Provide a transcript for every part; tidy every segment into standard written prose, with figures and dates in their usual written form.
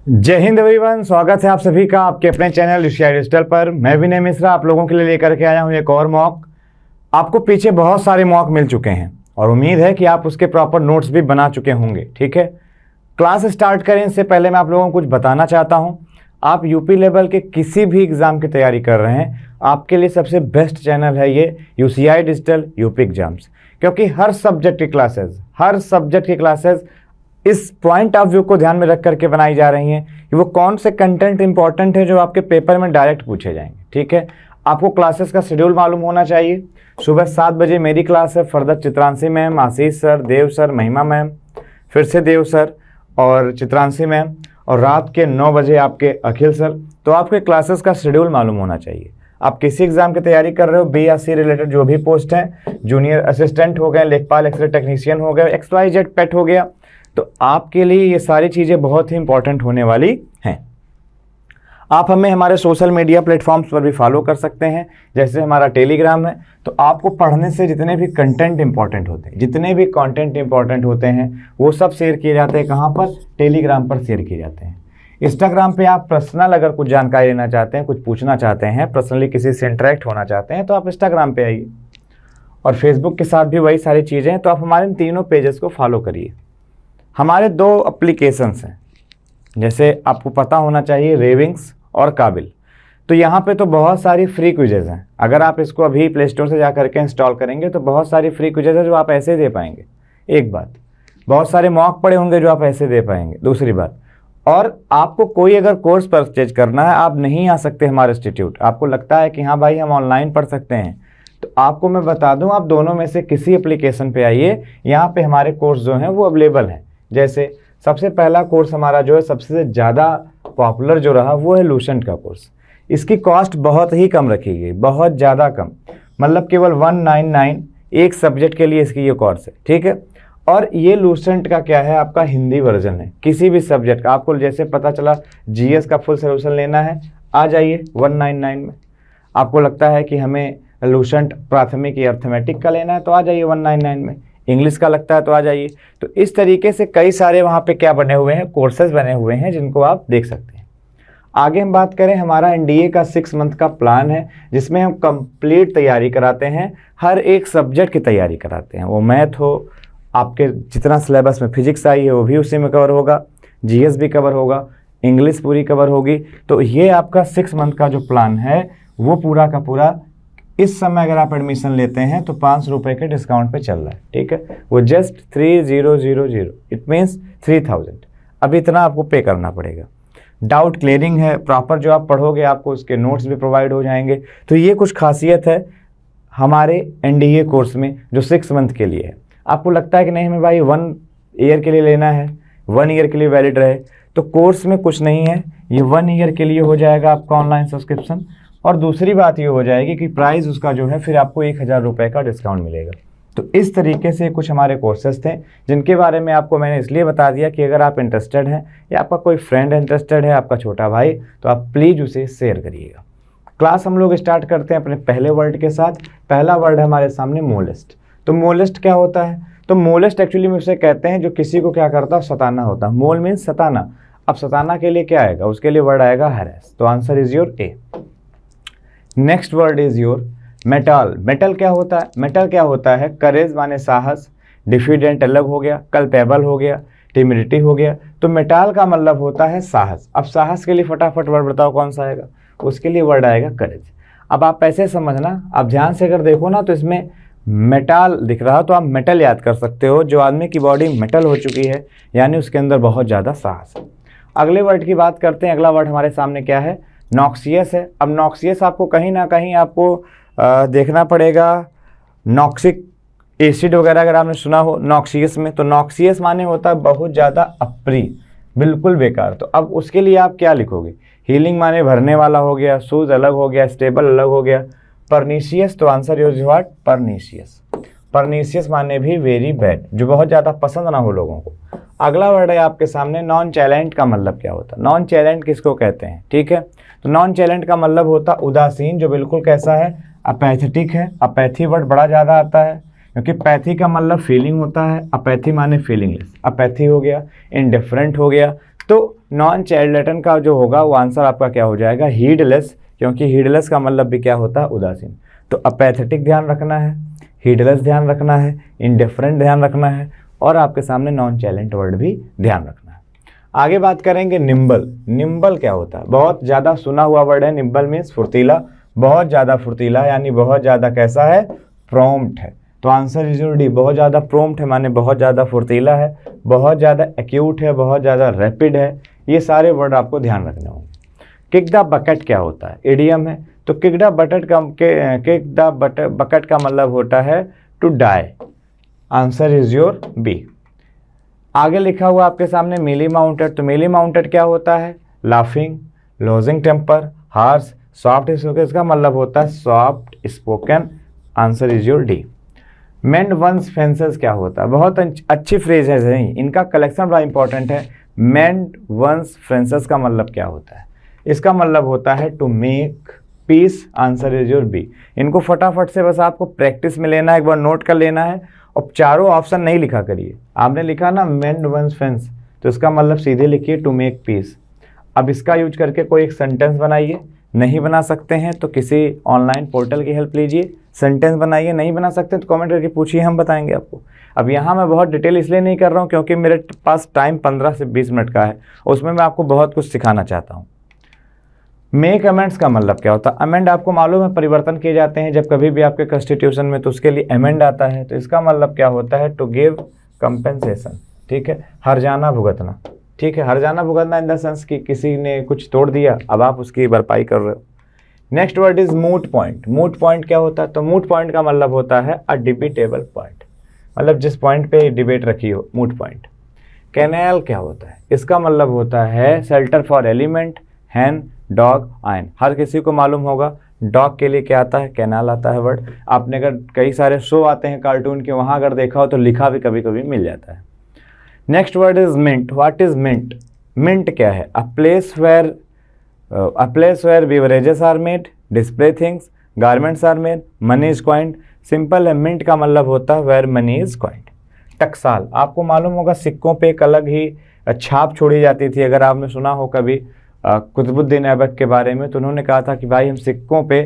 जय हिंद एवरीवन, स्वागत है आप सभी का आपके अपने चैनल यूसीआई डिजिटल पर। मैं विनय मिश्रा आप लोगों के लिए लेकर के आया हूं एक और मॉक। आपको पीछे बहुत सारे मॉक मिल चुके हैं और उम्मीद है कि आप उसके प्रॉपर नोट्स भी बना चुके होंगे। ठीक है, क्लास स्टार्ट करें इससे पहले मैं आप लोगों को कुछ बताना चाहता हूँ। आप यूपी लेवल के किसी भी एग्ज़ाम की तैयारी कर रहे हैं, आपके लिए सबसे बेस्ट चैनल है ये यूसीआई डिजिटल यूपी एग्जाम्स, क्योंकि हर सब्जेक्ट की क्लासेज इस पॉइंट ऑफ व्यू को ध्यान में रख करके बनाई जा रही हैं कि वो कौन से कंटेंट इंपॉर्टेंट है जो आपके पेपर में डायरेक्ट पूछे जाएंगे। ठीक है, आपको क्लासेस का शेड्यूल मालूम होना चाहिए। सुबह 7 बजे मेरी क्लास है, फर्दर चित्रांशी मैम, आशीष सर, देव सर, महिमा मैम, फिर से देव सर और चित्रांशी मैम, और रात के 9 बजे आपके अखिल सर। तो आपके क्लासेस का शेड्यूल मालूम होना चाहिए। आप किसी एग्जाम की तैयारी कर रहे हो, बी या सी रिलेटेड जो भी पोस्ट हैं, जूनियर असिस्टेंट हो गए, लेखपाल, एक्सरे टेक्नीशियन हो गए, XYZ पेट हो गया, तो आपके लिए ये सारी चीज़ें बहुत ही इंपॉर्टेंट होने वाली हैं। आप हमें हमारे सोशल मीडिया प्लेटफॉर्म्स पर भी फॉलो कर सकते हैं, जैसे हमारा टेलीग्राम है। तो आपको पढ़ने से जितने भी कंटेंट इंपॉर्टेंट होते हैं वो सब शेयर किए जाते हैं। कहाँ पर? टेलीग्राम पर शेयर किए जाते हैं। इंस्टाग्राम पे आप पर्सनल अगर कुछ जानकारी लेना चाहते हैं, कुछ पूछना चाहते हैं, पर्सनली किसी से इंटरेक्ट होना चाहते हैं, तो आप इंस्टाग्राम पे आइए। और फेसबुक के साथ भी वही सारी चीज़ें हैं, तो आप हमारे इन तीनों पेजेस को फॉलो करिए। हमारे 2 एप्लीकेशंस हैं, जैसे आपको पता होना चाहिए, रेविंग्स और काबिल। तो यहाँ पे तो बहुत सारी फ्री क्विजेज़ हैं। अगर आप इसको अभी प्ले स्टोर से जा करके इंस्टॉल करेंगे तो बहुत सारी फ्री क्विजेज़ हैं जो आप ऐसे दे पाएंगे। एक बात, बहुत सारे मॉक पड़े होंगे जो आप ऐसे दे पाएंगे। दूसरी बात, और आपको कोई अगर कोर्स परचेज करना है, आप नहीं आ सकते हमारे इंस्टीट्यूट, आपको लगता है कि हाँ भाई हम ऑनलाइन पढ़ सकते हैं, तो आपको मैं बता दूँ, आप दोनों में से किसी एप्लीकेशन पे आइए। यहाँ पे हमारे कोर्स जो हैं वो अवेलेबल हैं। जैसे सबसे पहला कोर्स हमारा जो है, सबसे ज़्यादा पॉपुलर जो रहा, वो है लूसेंट का कोर्स। इसकी कॉस्ट बहुत ही कम रखी गई, बहुत ज़्यादा कम, मतलब केवल 199 एक सब्जेक्ट के लिए इसकी ये कोर्स है। ठीक है, और ये लूसेंट का क्या है, आपका हिंदी वर्जन है। किसी भी सब्जेक्ट का आपको जैसे पता चला GS का फुल सोल्यूशन लेना है, आ जाइए 199 में। आपको लगता है कि हमें लूसेंट प्राथमिक या अर्थमेटिक का लेना है, तो आ जाइए 199 में। इंग्लिश का लगता है तो आ जाइए। तो इस तरीके से कई सारे वहाँ पे क्या बने हुए हैं, कोर्सेज बने हुए हैं, जिनको आप देख सकते हैं। आगे हम बात करें, हमारा NDA का 6 मंथ का प्लान है, जिसमें हम कंप्लीट तैयारी कराते हैं, हर एक सब्जेक्ट की तैयारी कराते हैं। वो मैथ हो, आपके जितना सिलेबस में फिजिक्स आई है वो भी उसी में कवर होगा, GS भी कवर होगा, इंग्लिश पूरी कवर होगी। तो ये आपका 6 मंथ का जो प्लान है वो पूरा का पूरा इस समय अगर आप एडमिशन लेते हैं तो 500 रुपये के डिस्काउंट पे चल रहा है। ठीक है, वो जस्ट 3000, इट मीन्स 3000। अभी इतना आपको पे करना पड़ेगा। डाउट क्लियरिंग है, प्रॉपर जो आप पढ़ोगे आपको उसके नोट्स भी प्रोवाइड हो जाएंगे। तो ये कुछ खासियत है हमारे NDA कोर्स में जो 6 मंथ के लिए है। आपको लगता है कि नहीं हमें भाई 1 ईयर के लिए लेना है, 1 ईयर के लिए वैलिड रहे, तो कोर्स में कुछ नहीं है, ये 1 ईयर के लिए हो जाएगा आपका ऑनलाइन सब्सक्रिप्शन। और दूसरी बात ये हो जाएगी कि प्राइस उसका जो है फिर आपको 1000 रुपये का डिस्काउंट मिलेगा। तो इस तरीके से कुछ हमारे कोर्सेज थे, जिनके बारे में आपको मैंने इसलिए बता दिया कि अगर आप इंटरेस्टेड हैं या आपका कोई फ्रेंड इंटरेस्टेड है, आपका छोटा भाई, तो आप प्लीज़ उसे शेयर करिएगा। क्लास हम लोग स्टार्ट करते हैं अपने पहले वर्ड के साथ। पहला वर्ड है हमारे सामने मोलेस्ट। तो मोलेस्ट क्या होता है? तो मोलेस्ट एक्चुअली में उसे कहते हैं जो किसी को क्या करता है, सताना होता है। मोल मीन्स सताना। अब सताना के लिए क्या आएगा? उसके लिए वर्ड आएगा हैरेस। तो answer is your A. Next word is your metal. Metal क्या होता है? मेटल क्या होता है? करेज माने साहस, डिफिडेंट अलग हो गया, कल्पेबल हो गया, टिमिडिटी हो गया। तो मेटाल का मतलब होता है साहस। अब साहस के लिए फटाफट वर्ड बताओ कौन सा आएगा? उसके लिए वर्ड आएगा करेज। अब आप ऐसे समझना, आप ध्यान से अगर देखो ना तो इसमें मेटाल दिख रहा, तो आप मेटल याद कर सकते हो। जो आदमी की बॉडी मेटल हो चुकी है, यानी उसके अंदर बहुत ज़्यादा साहस है। अगले वर्ड की बात करते हैं। अगला वर्ड हमारे सामने क्या है? नॉक्सियस है। अब नॉक्सियस आपको कहीं ना कहीं आपको देखना पड़ेगा, नॉक्सिक एसिड वगैरह अगर आपने सुना हो नॉक्सियस में, तो नॉक्सियस माने होता है बहुत ज़्यादा अप्रिय, बिल्कुल बेकार। तो अब उसके लिए आप क्या लिखोगे? हीलिंग माने भरने वाला हो गया, सूज अलग हो गया, स्टेबल अलग हो गया, परनीशियस। तो answer your what? Pernicious. Pernicious माने भी वेरी बैड, जो बहुत ज़्यादा पसंद ना हो लोगों को। अगला वर्ड है आपके सामने नॉन चैलेंट। का मतलब क्या होता है? नॉन चैलेंट किसको कहते हैं? ठीक है, तो नॉन चैलेंट का मतलब होता उदासीन, जो बिल्कुल कैसा है? अपैथेटिक है। अपैथी वर्ड बड़ा ज़्यादा आता है, क्योंकि पैथी का मतलब फीलिंग होता है, अपैथी माने फीलिंगलेस। अपैथी हो गया, इनडिफरेंट हो गया, तो नॉन चाइल्डलेटन का जो होगा वो आंसर आपका क्या हो जाएगा, हीडलेस, क्योंकि हीडलेस का मतलब भी क्या होता है, उदासीन। तो अपैथेटिक ध्यान रखना है, हीडलेस ध्यान रखना है, इंडिफरेंट ध्यान रखना है, और आपके सामने नॉन चाइलेंट वर्ड भी ध्यान रखना है। आगे बात करेंगे निम्बल। निम्बल क्या होता है, बहुत ज़्यादा सुना हुआ वर्ड है। निम्बल मीन्स फुर्तीला, बहुत ज़्यादा फुर्तीला, यानी बहुत ज़्यादा कैसा है, प्रॉम्प्ट है। तो आंसर इज योर डी, बहुत ज़्यादा प्रॉम्प्ट है माने बहुत ज़्यादा फुर्तीला है, बहुत ज़्यादा एक्यूट है, बहुत ज़्यादा रैपिड है। ये सारे वर्ड आपको ध्यान रखने होंगे। किक द बकेट क्या होता है, इडियम है। तो किक द बकेट का मतलब होता है to die. Answer is your B. आगे लिखा हुआ आपके सामने मीली माउंटेड। तो मीली माउंटेड क्या होता है, laughing, losing temper, harsh, soft spoken. इसका मतलब होता है soft spoken. Answer is your D. Mend one's fences क्या होता है, बहुत अच्छी फ्रेज है, नहीं इनका कलेक्शन बड़ा इंपॉर्टेंट है। मेंड वंस फेंसेस का मतलब क्या होता है, इसका मतलब होता है to make peace. Answer is your B. इनको फटाफट से बस आपको प्रैक्टिस में लेना है, एक बार नोट कर लेना है, और चारों ऑप्शन नहीं लिखा करिए। आपने लिखा ना मेंड वंस फेंस, तो इसका मतलब सीधे लिखिए टू मेक पीस। अब इसका यूज करके कोई एक सेंटेंस बनाइए। नहीं बना सकते हैं तो किसी ऑनलाइन पोर्टल की हेल्प लीजिए, सेंटेंस बनाइए। नहीं बना सकते तो कमेंट करके पूछिए, हम बताएंगे आपको। अब यहाँ मैं बहुत डिटेल इसलिए नहीं कर रहा हूँ क्योंकि मेरे पास टाइम 15 से 20 मिनट का है, उसमें मैं आपको बहुत कुछ सिखाना चाहता हूँ। मेक अमेंड्स का मतलब क्या होता है, अमेंड आपको मालूम है परिवर्तन किए जाते हैं जब कभी भी आपके कॉन्स्टिट्यूशन में, तो उसके लिए अमेंड आता है। तो इसका मतलब क्या होता है, टू गिव कंपेंसेशन। ठीक है, हर्जाना भुगतना। ठीक है, हर्जाना भुगतना इन द सेंस कि किसी ने कुछ तोड़ दिया, अब आप उसकी भरपाई कर रहे हो। Next word is moot point. Moot point क्या होता है, तो मूट पॉइंट का मतलब होता है अ डिबेटेबल पॉइंट, मतलब जिस पॉइंट पे डिबेट रखी हो, मूट पॉइंट। कैनाल क्या होता है, इसका मतलब होता है shelter for element, hen, dog, ion. हर किसी को मालूम होगा डॉग के लिए क्या आता है, कैनाल आता है वर्ड। आपने अगर कई सारे शो आते हैं कार्टून के, वहाँ अगर देखा हो तो लिखा भी कभी कभी मिल जाता है। Next word is mint. What is mint, mint क्या है, a place where beverages are made, display things, garments are made, money is coined. Simple है, मिंट का मतलब होता है वेयर मनी इज कॉइंड। टकसाल, आपको मालूम होगा सिक्कों पे एक अलग ही छाप छोड़ी जाती थी। अगर आपने सुना हो कभी कुतुबुद्दीन ऐबक के बारे में, तो उन्होंने कहा था कि भाई हम सिक्कों पे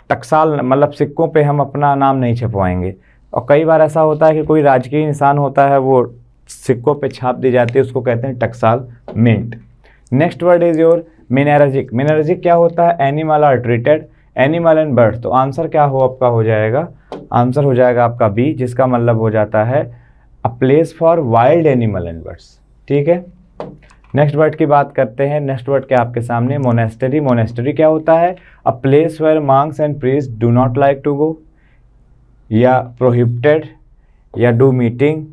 टकसाल, मतलब सिक्कों पे हम अपना नाम नहीं छपवाएंगे। और कई बार ऐसा होता है कि कोई राजकीय निशान होता है वो सिक्कों पे छाप दी जाती है, उसको कहते हैं टकसाल, mint. Next word is your menagerie. Menagerie क्या होता है, animal are treated, animal and bird. तो आंसर क्या हो आपका हो जाएगा, आंसर हो जाएगा आपका बी, जिसका मतलब हो जाता है a place for wild animal and birds. ठीक है, नेक्स्ट वर्ड की बात करते हैं। नेक्स्ट वर्ड क्या आपके सामने, मोनेस्टरी। मोनेस्टरी क्या होता है, a place where monks and priest do not like to go, या प्रोहिबिटेड, या डू मीटिंग।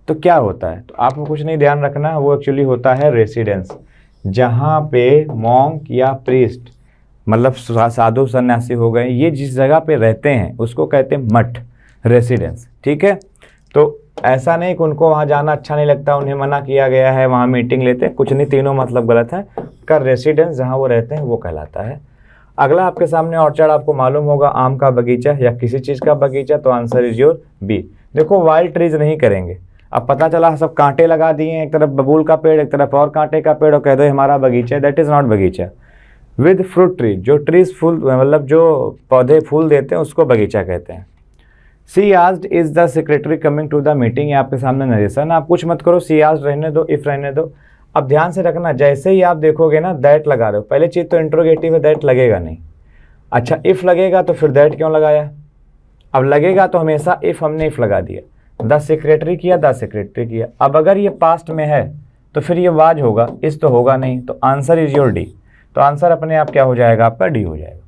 तो क्या होता है, तो आपको कुछ नहीं ध्यान रखना है, वो एक्चुअली होता है रेसिडेंस, जहाँ पे मॉन्क या प्रीस्ट, मतलब साधु सन्यासी हो गए, ये जिस जगह पे रहते हैं उसको कहते हैं मठ, रेसिडेंस। ठीक है, तो ऐसा नहीं कि उनको वहाँ जाना अच्छा नहीं लगता, उन्हें मना किया गया है, वहाँ मीटिंग लेते हैं, कुछ नहीं, तीनों मतलब गलत है। का रेसिडेंस जहाँ वो रहते हैं वो कहलाता है। अगला आपके सामने ऑर्चर्ड, आपको मालूम होगा आम का बगीचा या किसी चीज़ का बगीचा, तो आंसर इज योर बी। देखो वाइल्ड ट्रीज नहीं करेंगे, अब पता चला सब कांटे लगा दिए हैं, एक तरफ बबूल का पेड़, एक तरफ और कांटे का पेड़, और कह दो हमारा बगीचा है, दैट इज़ नॉट बगीचा। विद फ्रूट ट्री, जो ट्रीज फूल, मतलब जो पौधे फूल देते हैं उसको बगीचा कहते हैं। She asked is the secretary coming to the meeting, ये आपके सामने नरेशन, आप कुछ मत करो, सी आस्क्ड रहने दो, इफ रहने दो। अब ध्यान से रखना, जैसे ही आप देखोगे ना दैट लगा रहे हो, पहले चीज़ तो इंट्रोगेटिव है, दैट लगेगा नहीं। अच्छा इफ लगेगा तो फिर दैट क्यों लगाया, अब लगेगा तो हमेशा इफ, हमने इफ लगा दिया, द सेक्रेटरी किया, द सेक्रेटरी किया। अब अगर ये पास्ट में है तो फिर ये वाज होगा, इस तो होगा नहीं, तो आंसर इज योर डी। तो आंसर अपने आप क्या हो जाएगा आपका, डी हो जाएगा।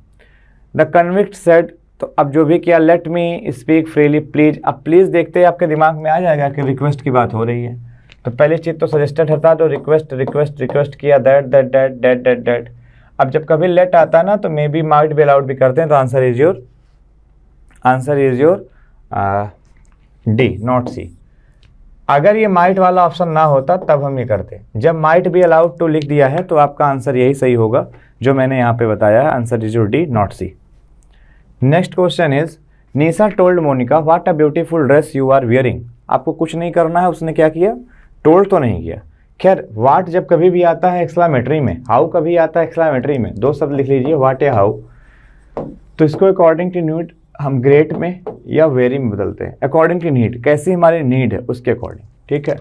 द कन्विक्ट सेड, तो अब जो भी किया, let me speak freely please. अब प्लीज़ देखते ही आपके दिमाग में आ जाएगा कि रिक्वेस्ट की बात हो रही है, तो पहले चीज़ तो सजेस्टेड हटा दो, रिक्वेस्ट रिक्वेस्ट रिक्वेस्ट किया, that that that that that that. अब जब कभी लेट आता है ना तो may be might be allowed भी करते हैं, तो answer is your D, not C. अगर ये माइट वाला ऑप्शन ना होता तब हम ये करते, जब माइट बी अलाउड टू लिख दिया है तो आपका आंसर यही सही होगा जो मैंने यहाँ पे बताया है, answer is your D, not C. Next question is, Nisha told Monika what a beautiful dress you are wearing. आपको कुछ नहीं करना है, उसने क्या किया, टोल्ड तो नहीं किया, खैर वाट जब कभी भी आता है एक्सक्लामेटरी में, हाउ कभी आता है एक्सक्लामेटरी में, दो शब्द लिख लीजिए वाट या हाउ। तो इसको अकॉर्डिंग टू नीड हम ग्रेट में या वेरी में बदलते हैं। अकॉर्डिंग टू नीड, कैसी हमारी नीड है उसके अकॉर्डिंग, ठीक है।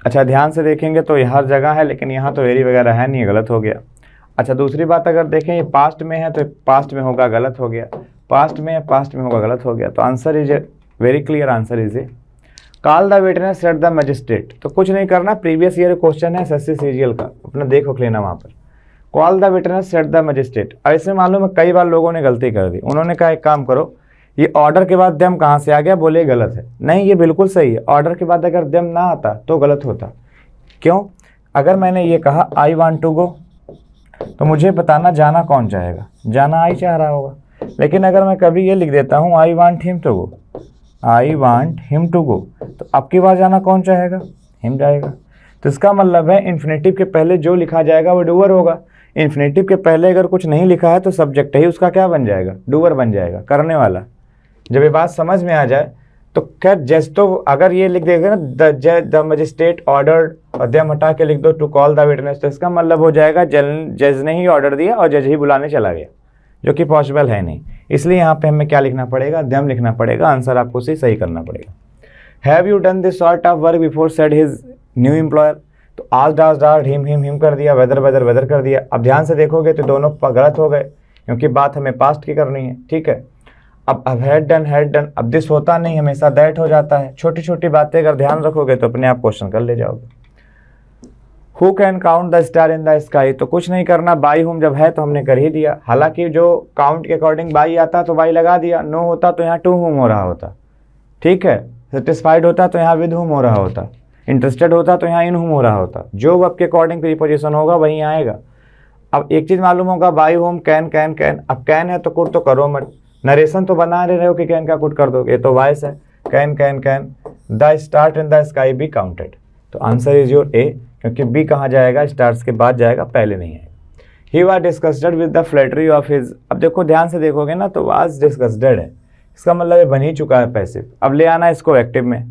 अच्छा ध्यान से देखेंगे तो ये हर जगह है, लेकिन यहाँ तो वेरी वगैरह है नहीं, गलत हो गया। अच्छा दूसरी बात अगर देखें ये पास्ट में है तो पास्ट में होगा, गलत हो गया। पास्ट में है, पास्ट में होगा, गलत हो गया। तो answer is very clear, answer is a call the witness at the magistrate. तो कुछ नहीं करना, प्रीवियस ईयर क्वेश्चन है एसएससी सीजीएल का, अपना देखो लेना वहाँ पर। Call the witness at the magistrate. ऐसे मालूम है कई बार लोगों ने गलती कर दी, उन्होंने कहा एक काम करो, ये ऑर्डर के बाद दम कहाँ से आ गया, बोले गलत है। नहीं, ये बिल्कुल सही है। ऑर्डर के बाद अगर दम ना आता तो गलत होता। क्यों? अगर मैंने ये कहा आई वांट टू गो, तो मुझे बताना जाना कौन चाहेगा, जाना आई चाह रहा होगा। लेकिन अगर मैं कभी ये लिख देता हूँ I want him to go, I want him to go, तो अब की बार जाना कौन चाहेगा, हिम जाएगा। तो इसका मतलब है इन्फिनेटिव के पहले जो लिखा जाएगा वो डूअर होगा। इन्फिनेटिव के पहले अगर कुछ नहीं लिखा है तो सब्जेक्ट ही उसका क्या बन जाएगा, डूअर बन जाएगा, करने वाला। जब ये बात समझ में आ जाए तो खैर जज, तो अगर ये लिख देगा ना द मजिस्ट्रेट ऑर्डर्ड और दम हटा के लिख दो टू कॉल द विटनेस, तो इसका मतलब हो जाएगा जज ने ही ऑर्डर दिया और जज ही बुलाने चला गया, जो कि पॉसिबल है नहीं। इसलिए यहाँ पे हमें क्या लिखना पड़ेगा, दम लिखना पड़ेगा। आंसर आपको सही करना पड़ेगा। Have you done this sort of work before said his new employer. तो आज डाज डार्ड हिम कर दिया, वेदर वेदर वेदर कर दिया। अब ध्यान से देखोगे तो दोनों गलत हो गए, क्योंकि बात हमें पास्ट की करनी है, ठीक है। अब हैड डन, अब दिस होता नहीं, हमेशा दैट हो जाता है। छोटी छोटी बातें अगर ध्यान रखोगे तो अपने आप क्वेश्चन कर ले जाओगे। Who can count the star in the sky. तो कुछ नहीं करना, बाई हुम जब है तो हमने कर ही दिया। हालांकि जो काउंट के अकॉर्डिंग बाई आता तो बाई लगा दिया, नो होता तो यहाँ टू हुम हो रहा होता, ठीक है। सेटिस्फाइड होता तो यहाँ विद हुम हो रहा होता, इंटरेस्टेड होता तो यहाँ इन हुम हो रहा होता। जो वर्ब के अकॉर्डिंग प्रीपोजिशन होगा वहीं आएगा। अब एक चीज़ मालूम होगा, by home can can can. अब कैन है तो कुट तो करो मत, नरेशन तो बना रहे हो कि कैन का कुट कर दोगे, तो वॉइस है can can can the start in the sky be counted. तो आंसर इज योर ए, क्योंकि बी कहाँ जाएगा, स्टार्स के बाद जाएगा, पहले नहीं आएगा। He was disgusted with the flattery of his. अब देखो ध्यान से देखोगे ना तो वाज डिस्कस्टेड है, इसका मतलब ये बन ही चुका है पैसिव। अब ले आना इसको एक्टिव में,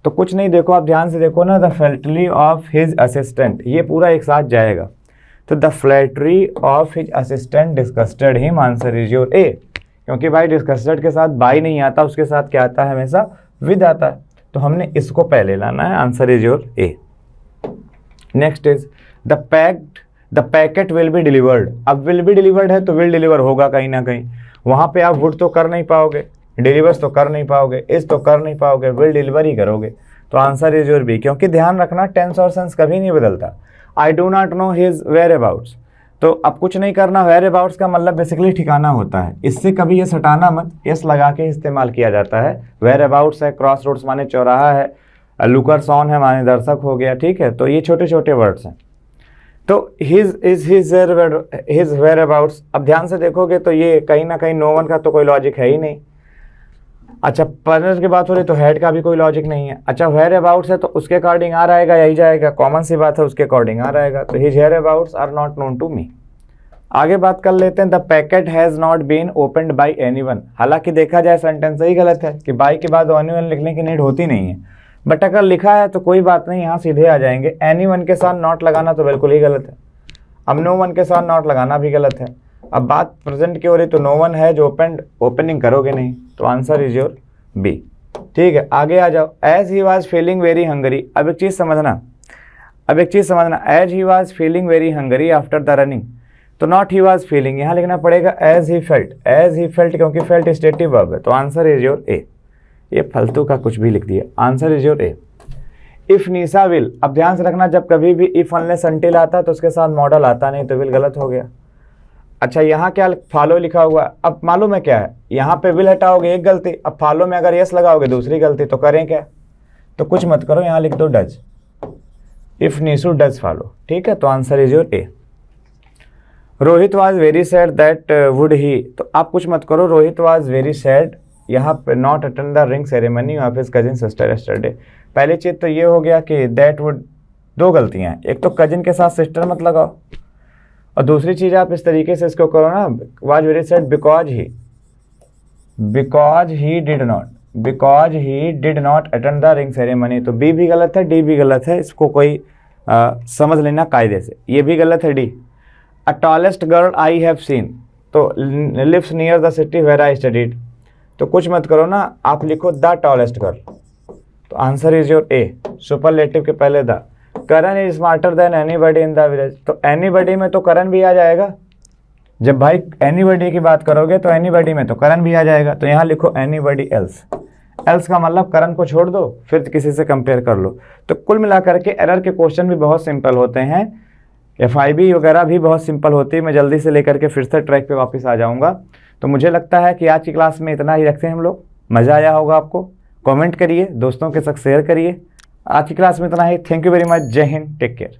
तो कुछ नहीं, देखो आप ध्यान से देखो ना, the flattery of his assistant, ये पूरा एक साथ जाएगा। तो the flattery of his assistant disgusted him, answer is your A. क्योंकि भाई डिस्कस्टेड के साथ बाई नहीं आता, उसके साथ क्या आता है, हमेशा विद आता है। तो हमने इसको पहले लाना है, answer is your A. Next is the packet will be delivered. अब विल बी डिलीवर्ड है तो विल डिलीवर होगा कहीं ना कहीं, वहाँ पे आप वुड तो कर नहीं पाओगे, डिलीवर्स तो कर नहीं पाओगे, इस तो कर नहीं पाओगे, विल डिलीवर ही करोगे। तो आंसर इज योर बी। क्योंकि ध्यान रखना टेंस और सेंस कभी नहीं बदलता। I do not know his whereabouts, तो अब कुछ नहीं करना, वेयर अबाउट्स का मतलब बेसिकली ठिकाना होता है, इससे कभी ये सटाना मत, यस लगा के इस्तेमाल किया जाता है। वेयर अबाउट्स है, क्रॉस रोड्स माने चौराहा है, लुकर्स ऑन है माने दर्शक हो गया, ठीक है। तो ये छोटे छोटे वर्ड्स हैं। तो हिज वेयर अबाउट्स, अब ध्यान से देखोगे तो ये कहीं ना कहीं नो वन का तो कोई लॉजिक है ही नहीं। अच्छा पर्सनल की बात हो रही तो हेड का भी कोई लॉजिक नहीं है। अच्छा वेयर अबाउट्स है तो उसके अकॉर्डिंग आ रहेगा, यही जाएगा, कॉमन सी बात है, उसके अकॉर्डिंग आ रहेगा। तो his whereabouts are not known to me. आगे बात कर लेते हैं, the packet has not been opened by anyone. हालांकि देखा जाए सेंटेंस ही गलत है कि बाई के बाद एनीवन लिखने की नीड होती नहीं है, बट अगर लिखा है तो कोई बात नहीं, यहाँ सीधे आ जाएंगे। एनीवन के साथ नॉट लगाना तो बिल्कुल ही गलत है, अब नो वन के साथ नॉट लगाना भी गलत है। अब बात प्रेजेंट की हो रही तो नो वन है जो ओपनिंग करोगे नहीं, तो आंसर इज योर बी। ठीक है, आगे आ जाओ। As he was feeling very hungry. अब एक चीज़ समझना, as he was feeling very hungry after the running, तो नॉट ही वॉज फीलिंग, यहाँ लिखना पड़ेगा एज ही फेल्ट, क्योंकि फेल्ट स्टेटिव वर्ब है। तो आंसर इज योर ए। ये फालतू का कुछ भी लिख दिया, answer is your A. If Nisha will, अब ध्यान से रखना, जब कभी भी इफ अनलेस अनटिल आता है तो उसके साथ मॉडल आता नहीं, तो विल गलत हो गया। अच्छा यहाँ क्या फॉलो लिखा हुआ, अब मालूम है क्या है, यहाँ पे विल हटाओगे एक गलती, अब फॉलो में अगर यस लगाओगे दूसरी गलती, तो करें क्या, तो कुछ मत करो, यहाँ लिख दो does. If Nishu does follow, ठीक है। तो answer is your A. Rohit was very sad that would he, तो आप कुछ मत करो, रोहित वाज वेरी सैड, यहाँ पे not attend the ring ceremony of his cousin sister yesterday. पहली चीज़ तो ये हो गया कि दैट वुड, दो गलतियाँ हैं, एक तो कजिन के साथ सिस्टर मत लगाओ, और दूसरी चीज़ आप इस तरीके से इसको करो ना, was very sad because he did not attend the ring ceremony. तो बी भी गलत है, डी भी गलत है, इसको कोई समझ लेना कायदे से। ये भी गलत है D. A tallest girl I have seen, तो lives near the city where I studied, तो कुछ मत करो ना, आप लिखो द टॉलेस्ट गर्ल, तो answer is your A, superlative के पहले the. Karan is smarter than anybody in the village, तो एनीबडी में तो करण भी आ जाएगा। जब भाई एनीबडी की बात करोगे तो एनीबडी में तो करण भी आ जाएगा, तो यहाँ लिखो एनीबडी एल्स। एल्स का मतलब करण को छोड़ दो, फिर किसी से कंपेयर कर लो। तो कुल मिलाकर के एरर के क्वेश्चन भी बहुत सिंपल होते हैं, FIB वगैरह भी बहुत सिंपल होती है। मैं जल्दी से लेकर के फिर से ट्रैक पे वापस आ जाऊंगा। तो मुझे लगता है कि आज की क्लास में इतना ही रखते हैं हम लोग। मज़ा आया होगा आपको, कमेंट करिए, दोस्तों के साथ शेयर करिए। आज की क्लास में इतना ही। Thank you very much. जय हिंद, टेक केयर।